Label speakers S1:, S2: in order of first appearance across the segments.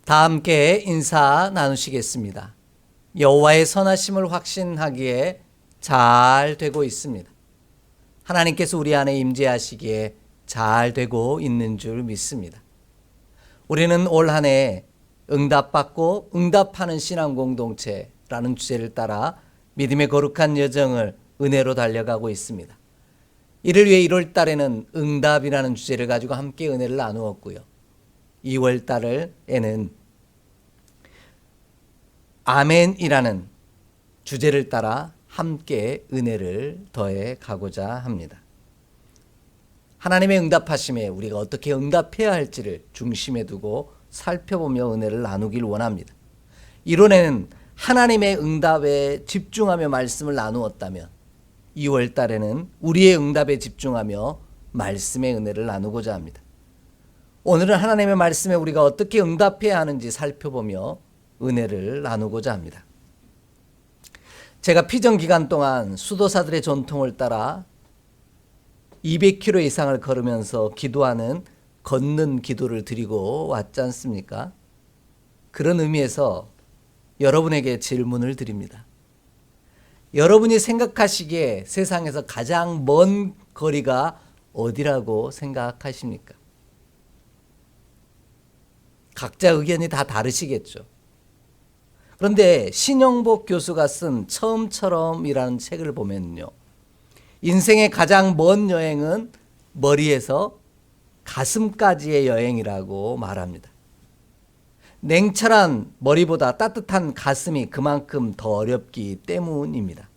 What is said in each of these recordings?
S1: 다 함께 인사 나누시겠습니다. 여호와의 선하심을 확신하기에 잘 되고 있습니다. 하나님께서 우리 안에 임재하시기에 잘 되고 있는 줄 믿습니다. 우리는 올 한 해 응답받고 응답하는 신앙 공동체라는 주제를 따라 믿음의 거룩한 여정을 은혜로 달려가고 있습니다. 이를 위해 1월 달에는 응답이라는 주제를 가지고 함께 은혜를 나누었고요. 2월 달에는 아멘이라는 주제를 따라 함께 은혜를 더해 가고자 합니다. 하나님의 응답하심에 우리가 어떻게 응답해야 할지를 중심에 두고 살펴보며 은혜를 나누길 원합니다. 이론에는 하나님의 응답에 집중하며 말씀을 나누었다면 2월 달에는 우리의 응답에 집중하며 말씀의 은혜를 나누고자 합니다. 오늘은 하나님의 말씀에 우리가 어떻게 응답해야 하는지 살펴보며 은혜를 나누고자 합니다. 제가 피정 기간 동안 수도사들의 전통을 따라 200km 이상을 걸으면서 기도하는 걷는 기도를 드리고 왔지 않습니까? 그런 의미에서 여러분에게 질문을 드립니다. 여러분이 생각하시기에 세상에서 가장 먼 거리가 어디라고 생각하십니까? 각자 의견이 다 다르시겠죠. 그런데 신영복 교수가 쓴 처음처럼이라는 책을 보면요, 인생의 가장 먼 여행은 머리에서 가슴까지의 여행이라고 말합니다. 냉철한 머리보다 따뜻한 가슴이 그만큼 더 어렵기 때문입니다.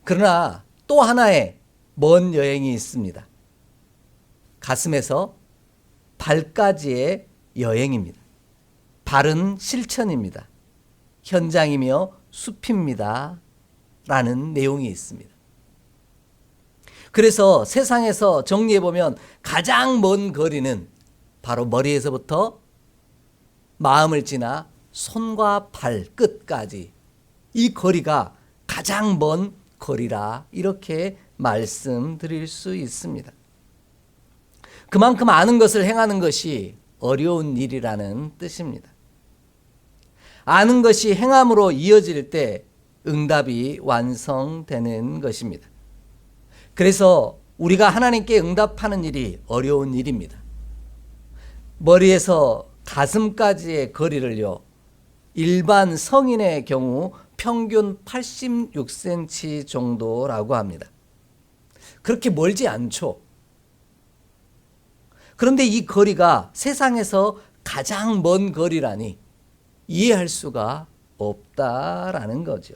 S1: 그러나 또 하나의 먼 여행이 있습니다. 가슴에서 발까지의 여행입니다. 발은 실천입니다. 현장이며 숲입니다. 라는 내용이 있습니다. 그래서 세상에서 정리해보면 가장 먼 거리는 바로 머리에서부터 마음을 지나 손과 발 끝까지, 이 거리가 가장 먼 거리라 이렇게 말씀드릴 수 있습니다. 그만큼 아는 것을 행하는 것이 어려운 일이라는 뜻입니다. 아는 것이 행함으로 이어질 때 응답이 완성되는 것입니다. 그래서 우리가 하나님께 응답하는 일이 어려운 일입니다. 머리에서 가슴까지의 거리를요, 일반 성인의 경우 평균 86cm 정도라고 합니다. 그렇게 멀지 않죠. 그런데 이 거리가 세상에서 가장 먼 거리라니 이해할 수가 없다라는 거죠.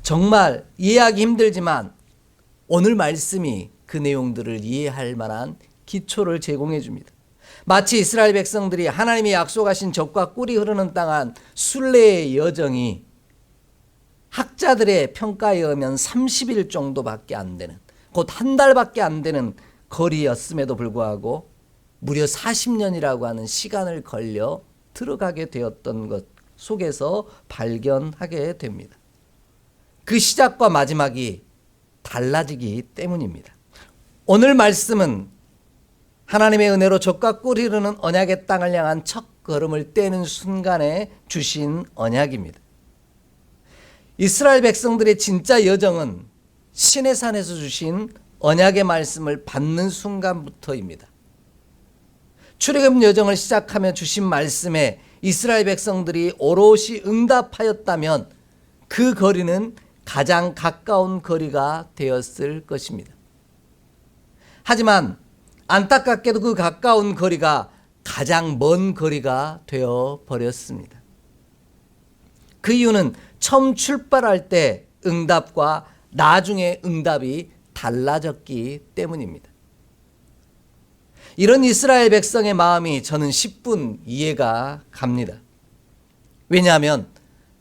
S1: 정말 이해하기 힘들지만 오늘 말씀이 그 내용들을 이해할 만한 기초를 제공해 줍니다. 마치 이스라엘 백성들이 하나님이 약속하신 젖과 꿀이 흐르는 땅한 순례의 여정이 학자들의 평가에 의하면 30일 정도밖에 안 되는, 곧 한 달밖에 안 되는 거리였음에도 불구하고 무려 40년이라고 하는 시간을 걸려 들어가게 되었던 것 속에서 발견하게 됩니다. 그 시작과 마지막이 달라지기 때문입니다. 오늘 말씀은 하나님의 은혜로 젖과 꿀이 흐르는 언약의 땅을 향한 첫 걸음을 떼는 순간에 주신 언약입니다. 이스라엘 백성들의 진짜 여정은 시내산에서 주신 언약의 말씀을 받는 순간부터입니다. 출애굽 여정을 시작하며 주신 말씀에 이스라엘 백성들이 오롯이 응답하였다면 그 거리는 가장 가까운 거리가 되었을 것입니다. 하지만 안타깝게도 그 가까운 거리가 가장 먼 거리가 되어 버렸습니다. 그 이유는 처음 출발할 때 응답과 나중에 응답이 달라졌기 때문입니다. 이런 이스라엘 백성의 마음이 저는 10분 이해가 갑니다. 왜냐하면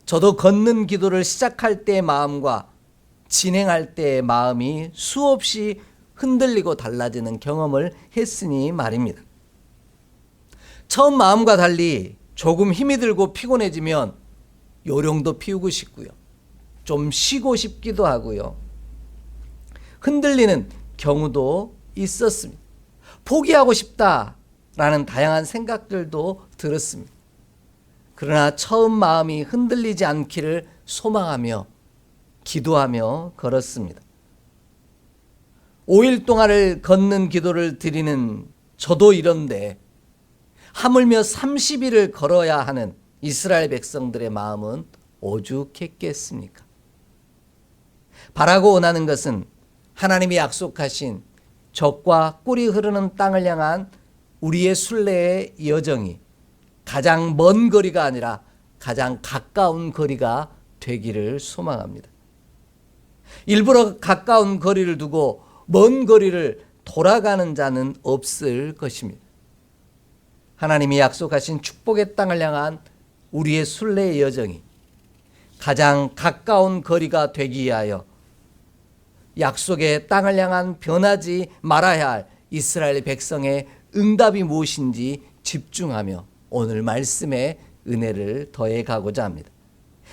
S1: 저도 걷는 기도를 시작할 때의 마음과 진행할 때의 마음이 수없이 흔들리고 달라지는 경험을 했으니 말입니다. 처음 마음과 달리 조금 힘이 들고 피곤해지면 요령도 피우고 싶고요, 좀 쉬고 싶기도 하고요, 흔들리는 경우도 있었습니다. 포기하고 싶다 라는 다양한 생각들도 들었습니다. 그러나 처음 마음이 흔들리지 않기를 소망하며 기도하며 걸었습니다. 5일 동안을 걷는 기도를 드리는 저도 이런데 하물며 30일을 걸어야 하는 이스라엘 백성들의 마음은 오죽했겠습니까? 바라고 원하는 것은 하나님이 약속하신 젖과 꿀이 흐르는 땅을 향한 우리의 순례의 여정이 가장 먼 거리가 아니라 가장 가까운 거리가 되기를 소망합니다. 일부러 가까운 거리를 두고 먼 거리를 돌아가는 자는 없을 것입니다. 하나님이 약속하신 축복의 땅을 향한 우리의 순례의 여정이 가장 가까운 거리가 되기 위하여 약속의 땅을 향한 변하지 말아야 할 이스라엘 백성의 응답이 무엇인지 집중하며 오늘 말씀의 은혜를 더해 가고자 합니다.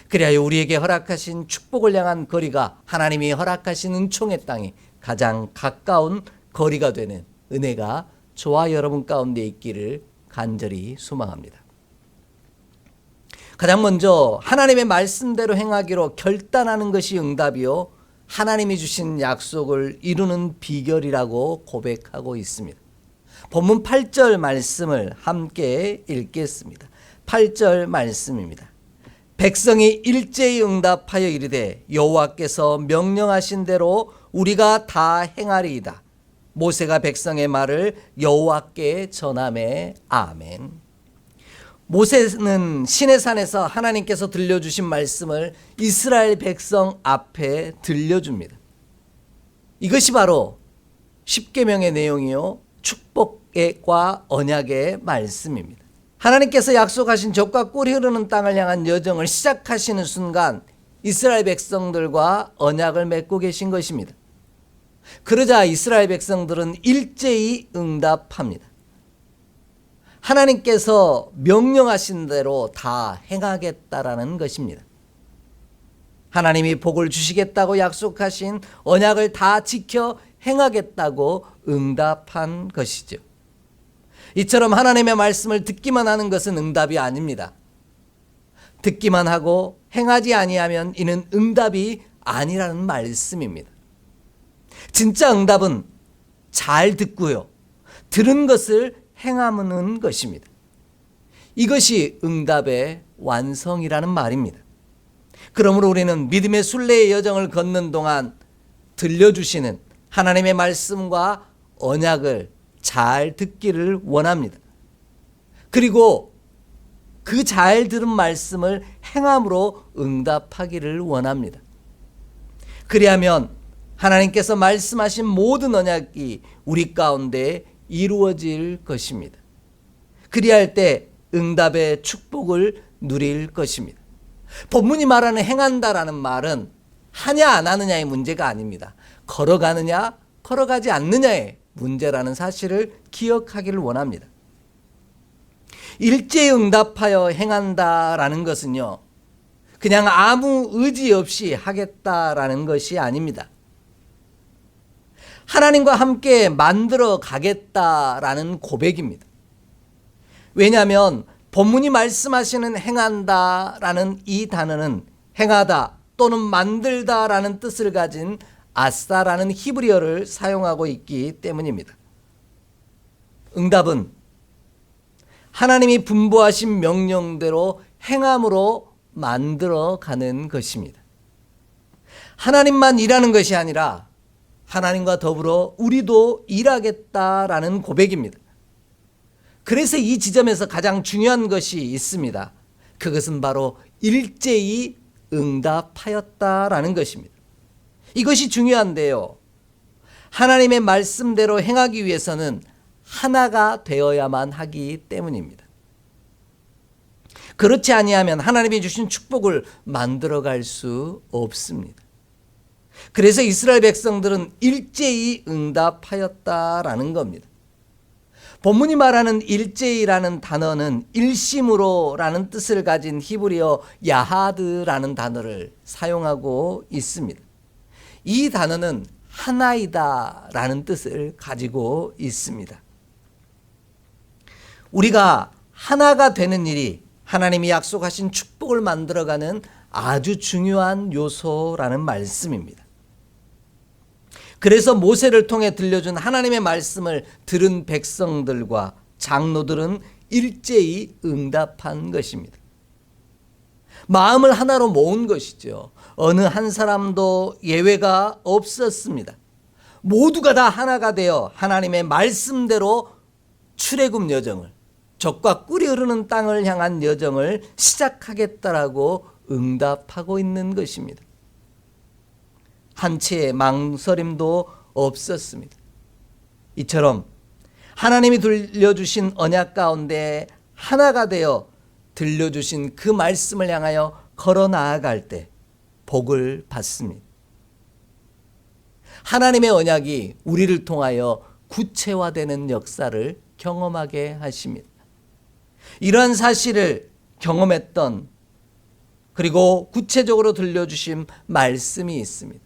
S1: 그리하여 우리에게 허락하신 축복을 향한 거리가 하나님이 허락하신 은총의 땅이 가장 가까운 거리가 되는 은혜가 저와 여러분 가운데 있기를 간절히 소망합니다. 가장 먼저 하나님의 말씀대로 행하기로 결단하는 것이 응답이요 하나님이 주신 약속을 이루는 비결이라고 고백하고 있습니다. 본문 8절 말씀을 함께 읽겠습니다. 8절 말씀입니다. 백성이 일제히 응답하여 이르되 여호와께서 명령하신 대로 우리가 다 행하리이다. 모세가 백성의 말을 여호와께 전하매 아멘. 모세는 시내산에서 하나님께서 들려주신 말씀을 이스라엘 백성 앞에 들려줍니다. 이것이 바로 십계명의 내용이요 축복과 언약의 말씀입니다. 하나님께서 약속하신 젖과 꿀이 흐르는 땅을 향한 여정을 시작하시는 순간 이스라엘 백성들과 언약을 맺고 계신 것입니다. 그러자 이스라엘 백성들은 일제히 응답합니다. 하나님께서 명령하신 대로 다 행하겠다라는 것입니다. 하나님이 복을 주시겠다고 약속하신 언약을 다 지켜 행하겠다고 응답한 것이죠. 이처럼 하나님의 말씀을 듣기만 하는 것은 응답이 아닙니다. 듣기만 하고 행하지 아니하면 이는 응답이 아니라는 말씀입니다. 진짜 응답은 잘 듣고요. 들은 것을 행하는 것입니다. 이것이 응답의 완성이라는 말입니다. 그러므로 우리는 믿음의 순례의 여정을 걷는 동안 들려주시는 하나님의 말씀과 언약을 잘 듣기를 원합니다. 그리고 그 잘 들은 말씀을 행함으로 응답하기를 원합니다. 그리하면 하나님께서 말씀하신 모든 언약이 우리 가운데 이루어질 것입니다. 그리할 때 응답의 축복을 누릴 것입니다. 본문이 말하는 행한다라는 말은 하냐 안 하느냐의 문제가 아닙니다. 걸어가느냐 걸어가지 않느냐의 문제라는 사실을 기억하기를 원합니다. 일제히 응답하여 행한다라는 것은요, 그냥 아무 의지 없이 하겠다라는 것이 아닙니다. 하나님과 함께 만들어 가겠다라는 고백입니다. 왜냐하면 본문이 말씀하시는 행한다라는 이 단어는 행하다 또는 만들다라는 뜻을 가진 아사라는 히브리어를 사용하고 있기 때문입니다. 응답은 하나님이 분부하신 명령대로 행함으로 만들어 가는 것입니다. 하나님만 일하는 것이 아니라 하나님과 더불어 우리도 일하겠다라는 고백입니다. 그래서 이 지점에서 가장 중요한 것이 있습니다. 그것은 바로 일제히 응답하였다라는 것입니다. 이것이 중요한데요. 하나님의 말씀대로 행하기 위해서는 하나가 되어야만 하기 때문입니다. 그렇지 아니하면 하나님이 주신 축복을 만들어갈 수 없습니다. 그래서 이스라엘 백성들은 일제히 응답하였다라는 겁니다. 본문이 말하는 일제히라는 단어는 일심으로라는 뜻을 가진 히브리어 야하드라는 단어를 사용하고 있습니다. 이 단어는 하나이다라는 뜻을 가지고 있습니다. 우리가 하나가 되는 일이 하나님이 약속하신 축복을 만들어가는 아주 중요한 요소라는 말씀입니다. 그래서 모세를 통해 들려준 하나님의 말씀을 들은 백성들과 장로들은 일제히 응답한 것입니다. 마음을 하나로 모은 것이죠. 어느 한 사람도 예외가 없었습니다. 모두가 다 하나가 되어 하나님의 말씀대로 출애굽 여정을, 젖과 꿀이 흐르는 땅을 향한 여정을 시작하겠다라고 응답하고 있는 것입니다. 한치의 망설임도 없었습니다. 이처럼 하나님이 들려주신 언약 가운데 하나가 되어 들려주신 그 말씀을 향하여 걸어 나아갈 때 복을 받습니다. 하나님의 언약이 우리를 통하여 구체화되는 역사를 경험하게 하십니다. 이러한 사실을 경험했던 그리고 구체적으로 들려주신 말씀이 있습니다.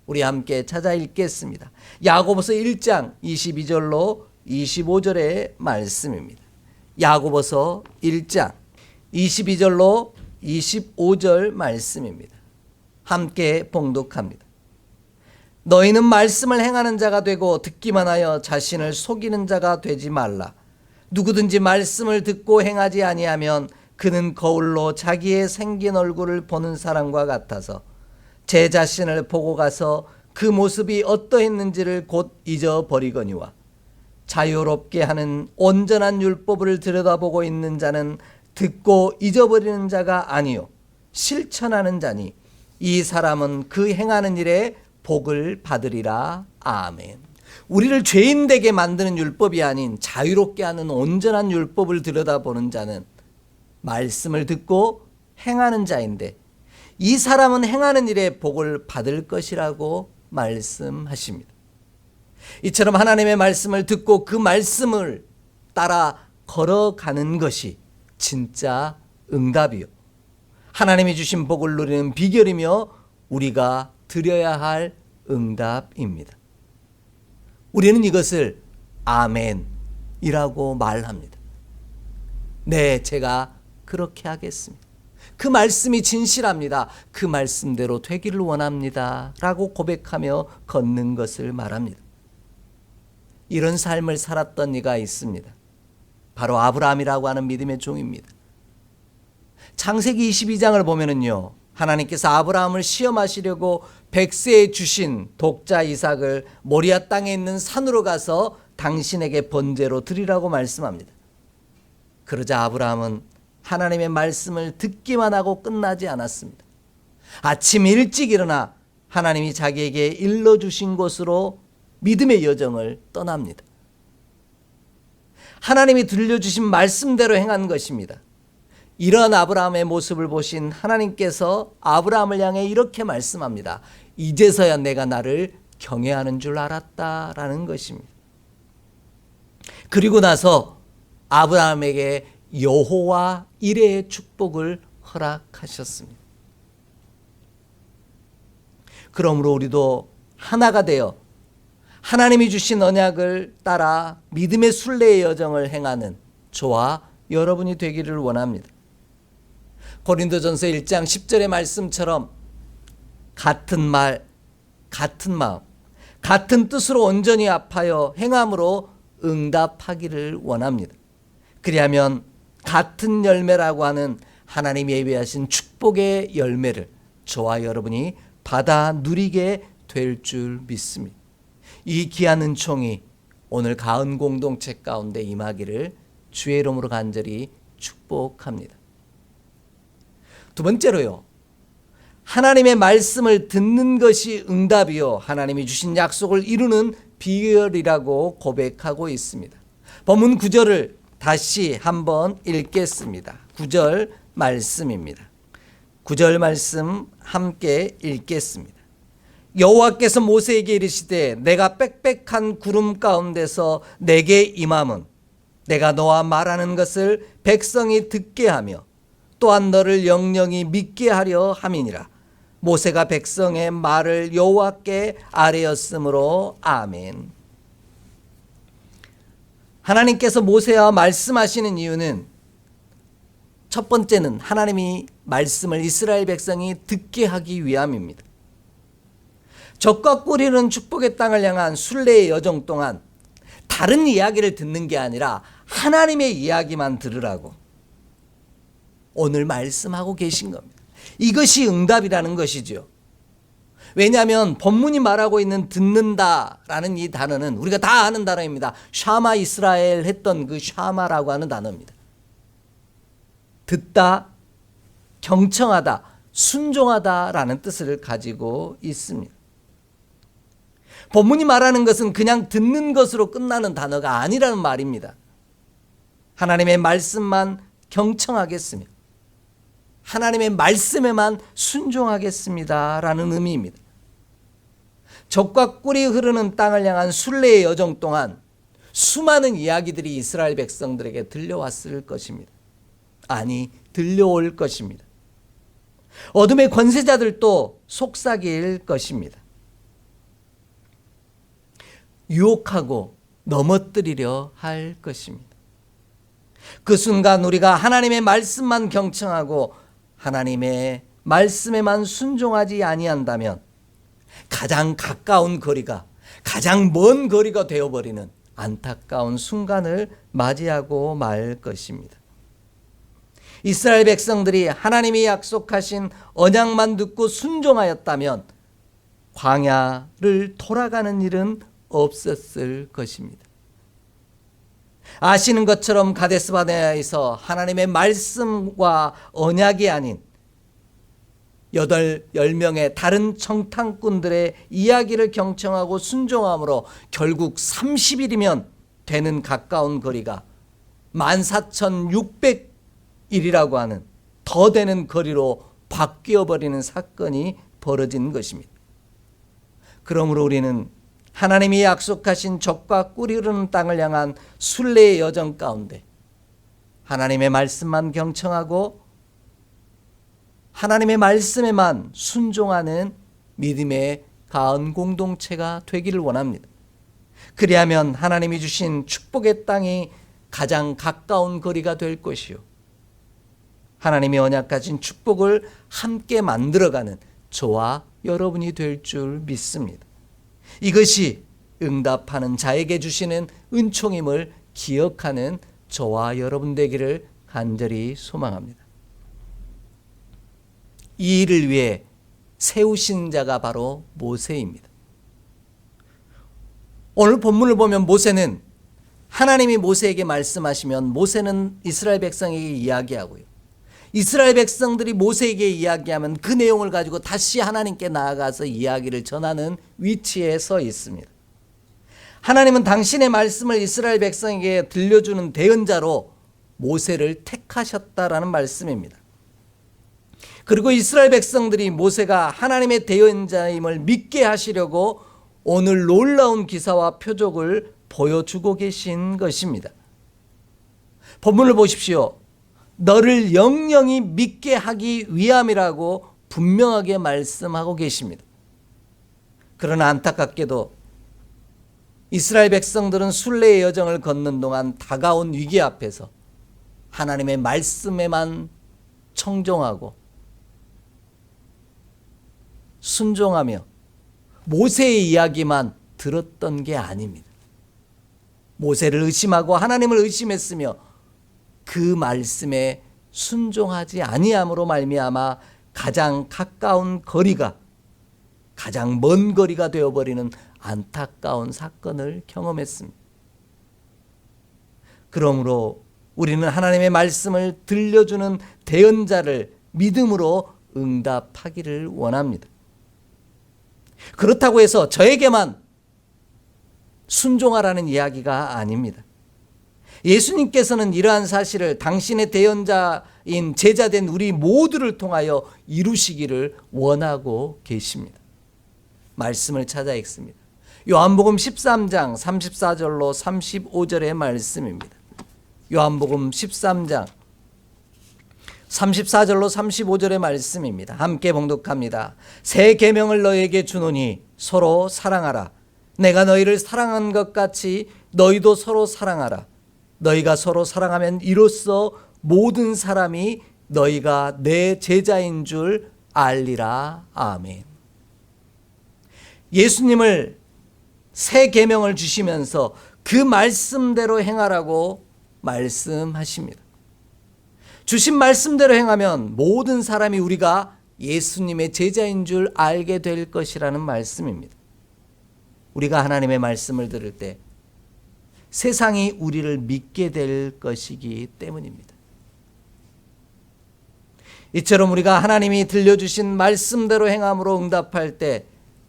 S1: 우리 함께 찾아 읽겠습니다. 야고보서 1장 22절로 25절의 말씀입니다. 야고보서 1장 22절로 25절 말씀입니다. 함께 봉독합니다. 너희는 말씀을 행하는 자가 되고 듣기만 하여 자신을 속이는 자가 되지 말라. 누구든지 말씀을 듣고 행하지 아니하면 그는 거울로 자기의 생긴 얼굴을 보는 사람과 같아서 제 자신을 보고 가서 그 모습이 어떠했는지를 곧 잊어버리거니와 자유롭게 하는 온전한 율법을 들여다보고 있는 자는 듣고 잊어버리는 자가 아니요 실천하는 자니 이 사람은 그 행하는 일에 복을 받으리라. 아멘. 우리를 죄인 되게 만드는 율법이 아닌 자유롭게 하는 온전한 율법을 들여다보는 자는 말씀을 듣고 행하는 자인데 이 사람은 행하는 일에 복을 받을 것이라고 말씀하십니다. 이처럼 하나님의 말씀을 듣고 그 말씀을 따라 걸어가는 것이 진짜 응답이요, 하나님이 주신 복을 누리는 비결이며 우리가 드려야 할 응답입니다. 우리는 이것을 아멘이라고 말합니다. 네, 제가 그렇게 하겠습니다. 그 말씀이 진실합니다. 그 말씀대로 되기를 원합니다. 라고 고백하며 걷는 것을 말합니다. 이런 삶을 살았던 이가 있습니다. 바로 아브라함이라고 하는 믿음의 종입니다. 창세기 22장을 보면은요, 하나님께서 아브라함을 시험하시려고 백세에 주신 독자 이삭을 모리아 땅에 있는 산으로 가서 당신에게 번제로 드리라고 말씀합니다. 그러자 아브라함은 하나님의 말씀을 듣기만 하고 끝나지 않았습니다. 아침 일찍 일어나 하나님이 자기에게 일러주신 곳으로 믿음의 여정을 떠납니다. 하나님이 들려주신 말씀대로 행한 것입니다. 이런 아브라함의 모습을 보신 하나님께서 아브라함을 향해 이렇게 말씀합니다. 이제서야 내가 나를 경외하는 줄 알았다라는 것입니다. 그리고 나서 아브라함에게 여호와 이레의 축복을 허락하셨습니다. 그러므로 우리도 하나가 되어 하나님이 주신 언약을 따라 믿음의 순례의 여정을 행하는 저와 여러분이 되기를 원합니다. 고린도전서 1장 10절의 말씀처럼 같은 말, 같은 마음, 같은 뜻으로 온전히 합하여 행함으로 응답하기를 원합니다. 그리하면 같은 열매라고 하는 하나님이 예비하신 축복의 열매를 저와 여러분이 받아 누리게 될 줄 믿습니다. 이 귀한 은총이 오늘 가은 공동체 가운데 임하기를 주의 이름으로 간절히 축복합니다. 두 번째로요, 하나님의 말씀을 듣는 것이 응답이요 하나님이 주신 약속을 이루는 비결이라고 고백하고 있습니다. 본문 9절을 다시 한번 읽겠습니다. 9절 말씀입니다. 9절 말씀 함께 읽겠습니다. 여호와께서 모세에게 이르시되 내가 빽빽한 구름 가운데서 내게 임함은 내가 너와 말하는 것을 백성이 듣게 하며 또한 너를 영영히 믿게 하려 함이니라. 모세가 백성의 말을 여호와께 아뢰었으므로 아멘. 하나님께서 모세와 말씀하시는 이유는 첫 번째는 하나님이 말씀을 이스라엘 백성이 듣게 하기 위함입니다. 적과 꿀이는 축복의 땅을 향한 순례의 여정 동안 다른 이야기를 듣는 게 아니라 하나님의 이야기만 들으라고 오늘 말씀하고 계신 겁니다. 이것이 응답이라는 것이죠. 왜냐하면 본문이 말하고 있는 듣는다라는 이 단어는 우리가 다 아는 단어입니다. 샤마 이스라엘 했던 그 샤마라고 하는 단어입니다. 듣다, 경청하다, 순종하다라는 뜻을 가지고 있습니다. 본문이 말하는 것은 그냥 듣는 것으로 끝나는 단어가 아니라는 말입니다. 하나님의 말씀만 경청하겠으며 하나님의 말씀에만 순종하겠습니다라는 의미입니다. 적과 꿀이 흐르는 땅을 향한 순례의 여정 동안 수많은 이야기들이 이스라엘 백성들에게 들려왔을 것입니다. 아니, 들려올 것입니다. 어둠의 권세자들도 속삭일 것입니다. 유혹하고 넘어뜨리려 할 것입니다. 그 순간 우리가 하나님의 말씀만 경청하고 하나님의 말씀에만 순종하지 아니한다면 가장 가까운 거리가 가장 먼 거리가 되어버리는 안타까운 순간을 맞이하고 말 것입니다. 이스라엘 백성들이 하나님이 약속하신 언약만 듣고 순종하였다면 광야를 돌아가는 일은 없었을 것입니다. 아시는 것처럼 가데스 바네아에서 하나님의 말씀과 언약이 아닌 10명의 다른 청탐꾼들의 이야기를 경청하고 순종함으로 결국 30일이면 되는 가까운 거리가 14,600일이라고 하는 더 되는 거리로 바뀌어버리는 사건이 벌어진 것입니다. 그러므로 우리는 하나님이 약속하신 적과 꿀이 흐르는 땅을 향한 순례의 여정 가운데 하나님의 말씀만 경청하고 하나님의 말씀에만 순종하는 믿음의 가은 공동체가 되기를 원합니다. 그리하면 하나님이 주신 축복의 땅이 가장 가까운 거리가 될 것이요, 하나님의 언약가진 축복을 함께 만들어가는 저와 여러분이 될 줄 믿습니다. 이것이 응답하는 자에게 주시는 은총임을 기억하는 저와 여러분 되기를 간절히 소망합니다. 이 일을 위해 세우신 자가 바로 모세입니다. 오늘 본문을 보면 모세는 하나님이 모세에게 말씀하시면 모세는 이스라엘 백성에게 이야기하고요, 이스라엘 백성들이 모세에게 이야기하면 그 내용을 가지고 다시 하나님께 나아가서 이야기를 전하는 위치에 서 있습니다. 하나님은 당신의 말씀을 이스라엘 백성에게 들려주는 대언자로 모세를 택하셨다라는 말씀입니다. 그리고 이스라엘 백성들이 모세가 하나님의 대언자임을 믿게 하시려고 오늘 놀라운 기사와 표적을 보여주고 계신 것입니다. 본문을 보십시오. 너를 영영히 믿게 하기 위함이라고 분명하게 말씀하고 계십니다. 그러나 안타깝게도 이스라엘 백성들은 순례의 여정을 걷는 동안 다가온 위기 앞에서 하나님의 말씀에만 청종하고 순종하며 모세의 이야기만 들었던 게 아닙니다. 모세를 의심하고 하나님을 의심했으며 그 말씀에 순종하지 아니함으로 말미암아 가장 가까운 거리가 가장 먼 거리가 되어버리는 안타까운 사건을 경험했습니다. 그러므로 우리는 하나님의 말씀을 들려주는 대언자를 믿음으로 응답하기를 원합니다. 그렇다고 해서 저에게만 순종하라는 이야기가 아닙니다. 예수님께서는 이러한 사실을 당신의 대언자인 제자된 우리 모두를 통하여 이루시기를 원하고 계십니다. 말씀을 찾아 읽습니다. 요한복음 13장 34절로 35절의 말씀입니다. 요한복음 13장 34절로 35절의 말씀입니다. 함께 봉독합니다. 새 계명을 너희에게 주노니 서로 사랑하라. 내가 너희를 사랑한 것 같이 너희도 서로 사랑하라. 너희가 서로 사랑하면 이로써 모든 사람이 너희가 내 제자인 줄 알리라. 아멘. 예수님을 새 계명을 주시면서 그 말씀대로 행하라고 말씀하십니다. 주신 말씀대로 행하면 모든 사람이 우리가 예수님의 제자인 줄 알게 될 것이라는 말씀입니다. 우리가 하나님의 말씀을 들을 때 세상이 우리를 믿게 될 것이기 때문입니다. 이처럼 우리가 하나님이 들려주신 말씀대로 행함으로 응답할 때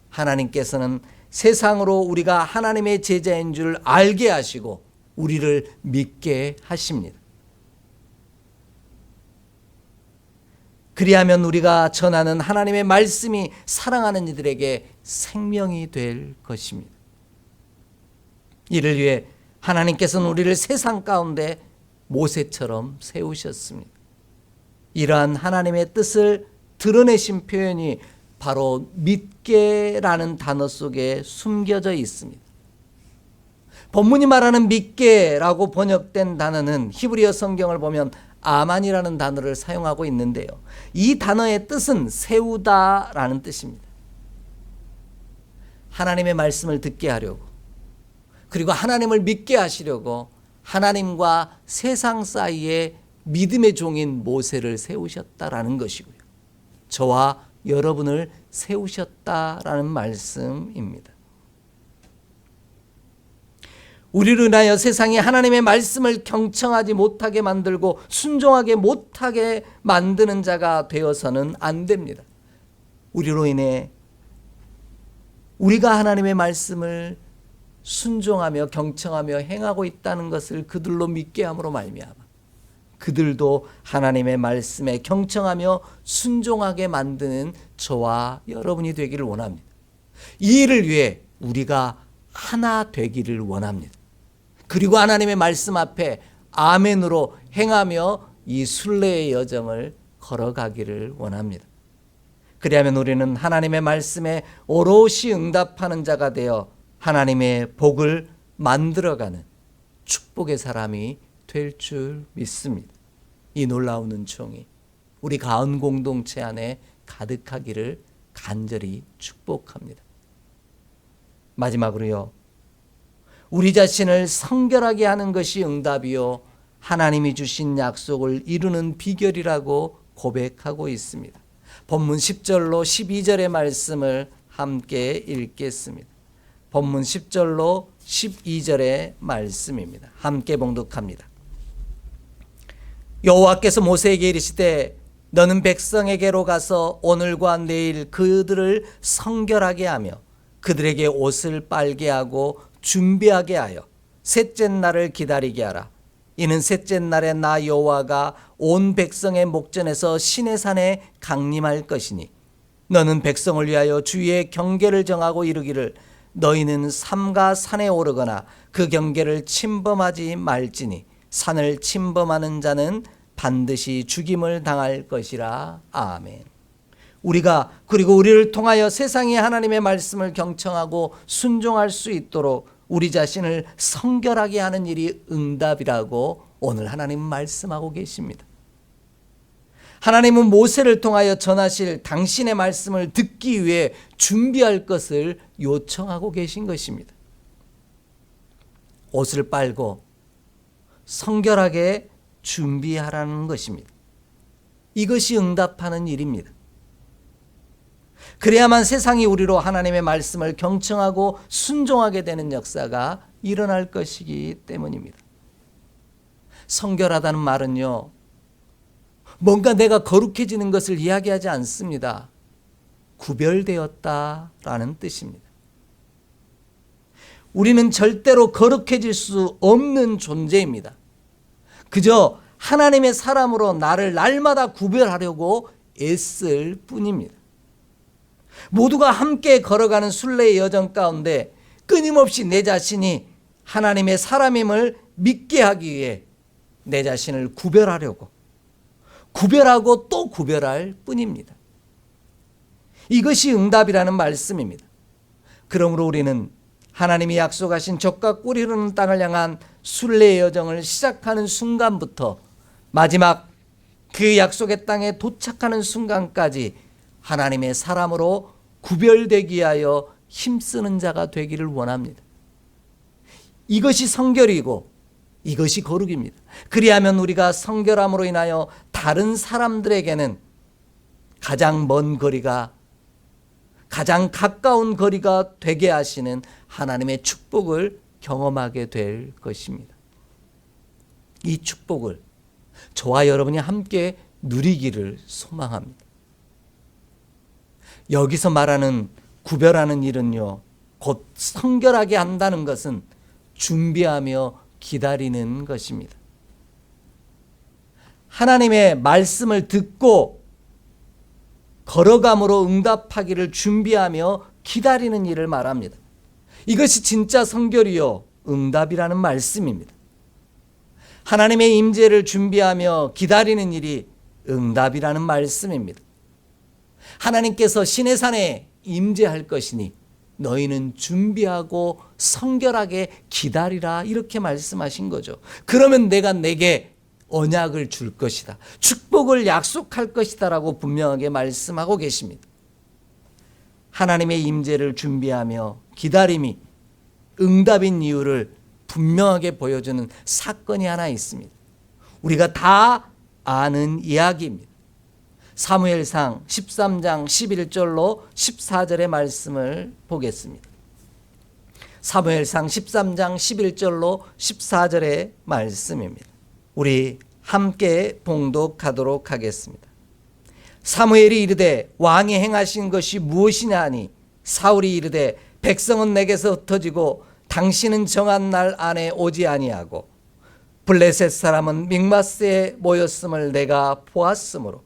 S1: 하나님께서는 세상으로 우리가 하나님의 제자인 줄 알게 하시고 우리를 믿게 하십니다. 그리하면 우리가 전하는 하나님의 말씀이 사랑하는 이들에게 생명이 될 것입니다. 이를 위해 하나님께서는 우리를 세상 가운데 모세처럼 세우셨습니다. 이러한 하나님의 뜻을 드러내신 표현이 바로 믿게라는 단어 속에 숨겨져 있습니다. 본문이 말하는 믿게라고 번역된 단어는 히브리어 성경을 보면 아만이라는 단어를 사용하고 있는데요. 이 단어의 뜻은 세우다라는 뜻입니다. 하나님의 말씀을 듣게 하려고, 그리고 하나님을 믿게 하시려고 하나님과 세상 사이에 믿음의 종인 모세를 세우셨다라는 것이고요. 저와 여러분을 세우셨다라는 말씀입니다. 우리를 인하여 세상이 하나님의 말씀을 경청하지 못하게 만들고 순종하게 못하게 만드는 자가 되어서는 안 됩니다. 우리로 인해 우리가 하나님의 말씀을 순종하며 경청하며 행하고 있다는 것을 그들로 믿게 함으로 말미암아 그들도 하나님의 말씀에 경청하며 순종하게 만드는 저와 여러분이 되기를 원합니다. 이 일을 위해 우리가 하나 되기를 원합니다. 그리고 하나님의 말씀 앞에 아멘으로 행하며 이 순례의 여정을 걸어가기를 원합니다. 그리하면 우리는 하나님의 말씀에 오롯이 응답하는 자가 되어 하나님의 복을 만들어가는 축복의 사람이 될 줄 믿습니다. 이 놀라운 은총이 우리 가은 공동체 안에 가득하기를 간절히 축복합니다. 마지막으로요, 우리 자신을 성결하게 하는 것이 응답이요 하나님이 주신 약속을 이루는 비결이라고 고백하고 있습니다. 본문 10절로 12절의 말씀을 함께 읽겠습니다. 본문 10절로 12절의 말씀입니다. 함께 봉독합니다. 여호와께서 모세에게 이르시되 너는 백성에게로 가서 오늘과 내일 그들을 성결하게 하며 그들에게 옷을 빨게 하고 준비하게 하여 셋째 날을 기다리게 하라. 이는 셋째 날에 나 여호와가 온 백성의 목전에서 시내산에 강림할 것이니 너는 백성을 위하여 주의 경계를 정하고 이르기를 너희는 삼가 산에 오르거나 그 경계를 침범하지 말지니 산을 침범하는 자는 반드시 죽임을 당할 것이라. 아멘. 그리고 우리를 통하여 세상이 하나님의 말씀을 경청하고 순종할 수 있도록 우리 자신을 성결하게 하는 일이 응답이라고 오늘 하나님 말씀하고 계십니다. 하나님은 모세를 통하여 전하실 당신의 말씀을 듣기 위해 준비할 것을 요청하고 계신 것입니다. 옷을 빨고 성결하게 준비하라는 것입니다. 이것이 응답하는 일입니다. 그래야만 세상이 우리로 하나님의 말씀을 경청하고 순종하게 되는 역사가 일어날 것이기 때문입니다. 성결하다는 말은요, 뭔가 내가 거룩해지는 것을 이야기하지 않습니다. 구별되었다라는 뜻입니다. 우리는 절대로 거룩해질 수 없는 존재입니다. 그저 하나님의 사람으로 나를 날마다 구별하려고 애쓸 뿐입니다. 모두가 함께 걸어가는 순례의 여정 가운데 끊임없이 내 자신이 하나님의 사람임을 믿게 하기 위해 내 자신을 구별하려고 구별하고 또 구별할 뿐입니다. 이것이 응답이라는 말씀입니다. 그러므로 우리는 하나님이 약속하신 젖과 꿀이 흐르는 땅을 향한 순례의 여정을 시작하는 순간부터 마지막 그 약속의 땅에 도착하는 순간까지 하나님의 사람으로 구별되기 위하여 힘쓰는 자가 되기를 원합니다. 이것이 성결이고 이것이 거룩입니다. 그리하면 우리가 성결함으로 인하여 다른 사람들에게는 가장 먼 거리가, 가장 가까운 거리가 되게 하시는 하나님의 축복을 경험하게 될 것입니다. 이 축복을 저와 여러분이 함께 누리기를 소망합니다. 여기서 말하는 구별하는 일은요, 곧 성결하게 한다는 것은 준비하며 기다리는 것입니다. 하나님의 말씀을 듣고 걸어감으로 응답하기를 준비하며 기다리는 일을 말합니다. 이것이 진짜 성결이요 응답이라는 말씀입니다. 하나님의 임재를 준비하며 기다리는 일이 응답이라는 말씀입니다. 하나님께서 시내산에 임재할 것이니 너희는 준비하고 성결하게 기다리라, 이렇게 말씀하신 거죠. 그러면 내가 내게 언약을 줄 것이다, 축복을 약속할 것이다 라고 분명하게 말씀하고 계십니다. 하나님의 임재를 준비하며 기다림이 응답인 이유를 분명하게 보여주는 사건이 하나 있습니다. 우리가 다 아는 이야기입니다. 사무엘상 13장 11절로 14절의 말씀을 보겠습니다. 사무엘상 13장 11절로 14절의 말씀입니다. 우리 함께 봉독하도록 하겠습니다. 사무엘이 이르되 왕이 행하신 것이 무엇이냐 하니 사울이 이르되 백성은 내게서 흩어지고 당신은 정한 날 안에 오지 아니하고 블레셋 사람은 믹마스에 모였음을 내가 보았으므로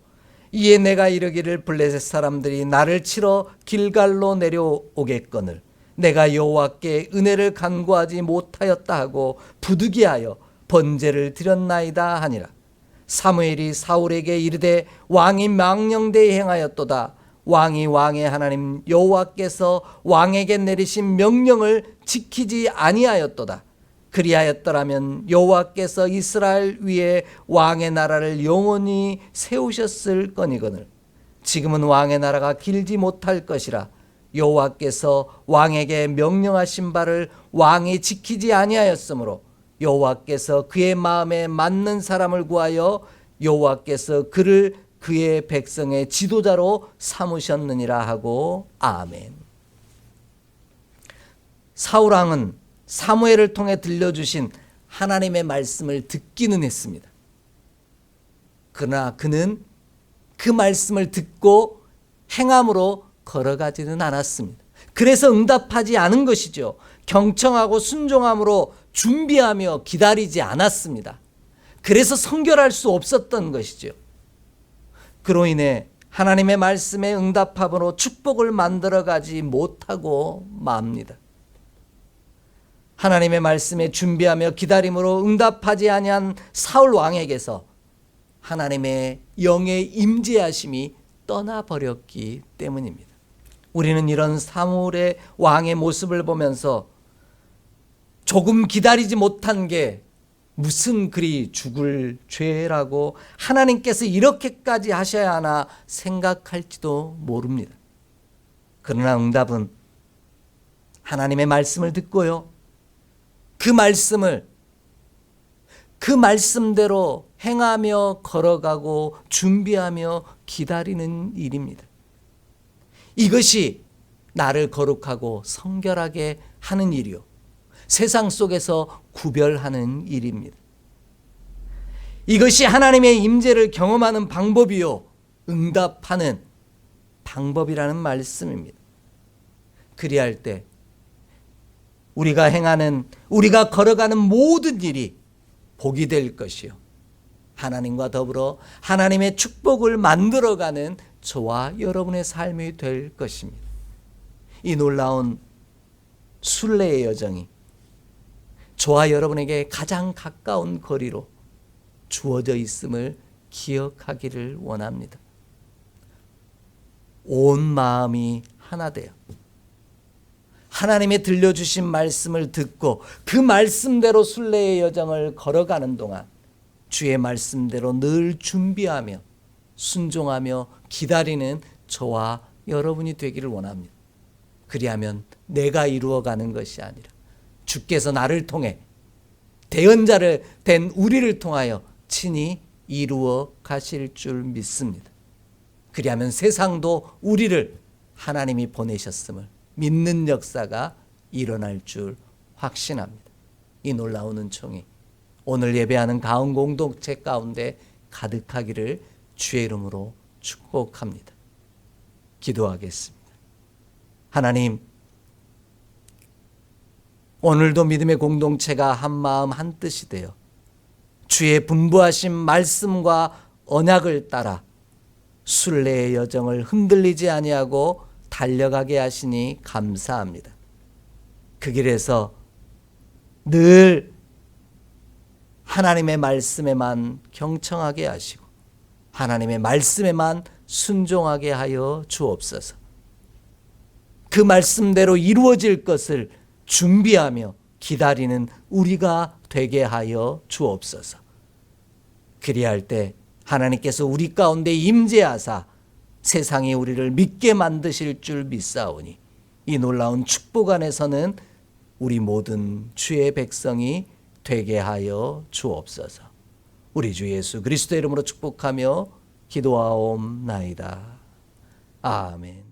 S1: 이에 내가 이르기를 블레셋 사람들이 나를 치러 길갈로 내려오겠거늘 내가 여호와께 은혜를 간구하지 못하였다 하고 부득이하여 번제를 드렸나이다 하니라. 사무엘이 사울에게 이르되 왕이 망령되이 행하였도다. 왕이 왕의 하나님 여호와께서 왕에게 내리신 명령을 지키지 아니하였도다. 그리하였더라면 여호와께서 이스라엘 위에 왕의 나라를 영원히 세우셨을 거니거늘 지금은 왕의 나라가 길지 못할 것이라. 여호와께서 왕에게 명령하신 바를 왕이 지키지 아니하였으므로 여호와께서 그의 마음에 맞는 사람을 구하여 여호와께서 그를 그의 백성의 지도자로 삼으셨느니라 하고 아멘. 사울 왕은 사무엘을 통해 들려주신 하나님의 말씀을 듣기는 했습니다. 그러나 그는 그 말씀을 듣고 행함으로 걸어가지는 않았습니다. 그래서 응답하지 않은 것이죠. 경청하고 순종함으로 준비하며 기다리지 않았습니다. 그래서 성결할 수 없었던 것이죠. 그로 인해 하나님의 말씀에 응답함으로 축복을 만들어가지 못하고 맙니다. 하나님의 말씀에 준비하며 기다림으로 응답하지 아니한 사울 왕에게서 하나님의 영의 임재하심이 떠나버렸기 때문입니다. 우리는 이런 사무엘의 왕의 모습을 보면서 조금 기다리지 못한 게 무슨 그리 죽을 죄라고 하나님께서 이렇게까지 하셔야 하나 생각할지도 모릅니다. 그러나 응답은 하나님의 말씀을 듣고요, 그 말씀대로 행하며 걸어가고 준비하며 기다리는 일입니다. 이것이 나를 거룩하고 성결하게 하는 일이요, 세상 속에서 구별하는 일입니다. 이것이 하나님의 임재를 경험하는 방법이요, 응답하는 방법이라는 말씀입니다. 그리할 때 우리가 걸어가는 모든 일이 복이 될 것이요, 하나님과 더불어 하나님의 축복을 만들어가는 저와 여러분의 삶이 될 것입니다. 이 놀라운 순례의 여정이 저와 여러분에게 가장 가까운 거리로 주어져 있음을 기억하기를 원합니다. 온 마음이 하나 되어 하나님의 들려주신 말씀을 듣고 그 말씀대로 순례의 여정을 걸어가는 동안 주의 말씀대로 늘 준비하며 순종하며 기다리는 저와 여러분이 되기를 원합니다. 그리하면 내가 이루어가는 것이 아니라 주께서 나를 통해 대언자를 된 우리를 통하여 친히 이루어 가실 줄 믿습니다. 그리하면 세상도 우리를 하나님이 보내셨음을 믿는 역사가 일어날 줄 확신합니다. 이 놀라운 은총이 오늘 예배하는 가운 공동체 가운데 가득하기를 주의 이름으로 축복합니다. 기도하겠습니다. 하나님, 오늘도 믿음의 공동체가 한 마음 한 뜻이 되어 주의 분부하신 말씀과 언약을 따라 순례의 여정을 흔들리지 아니하고 달려가게 하시니 감사합니다. 그 길에서 늘 하나님의 말씀에만 경청하게 하시고 하나님의 말씀에만 순종하게 하여 주옵소서. 그 말씀대로 이루어질 것을 준비하며 기다리는 우리가 되게 하여 주옵소서. 그리할 때 하나님께서 우리 가운데 임재하사 세상이 우리를 믿게 만드실 줄 믿사오니 이 놀라운 축복 안에서는 우리 모든 주의 백성이 되게 하여 주옵소서. 우리 주 예수 그리스도의 이름으로 축복하며 기도하옵나이다. 아멘.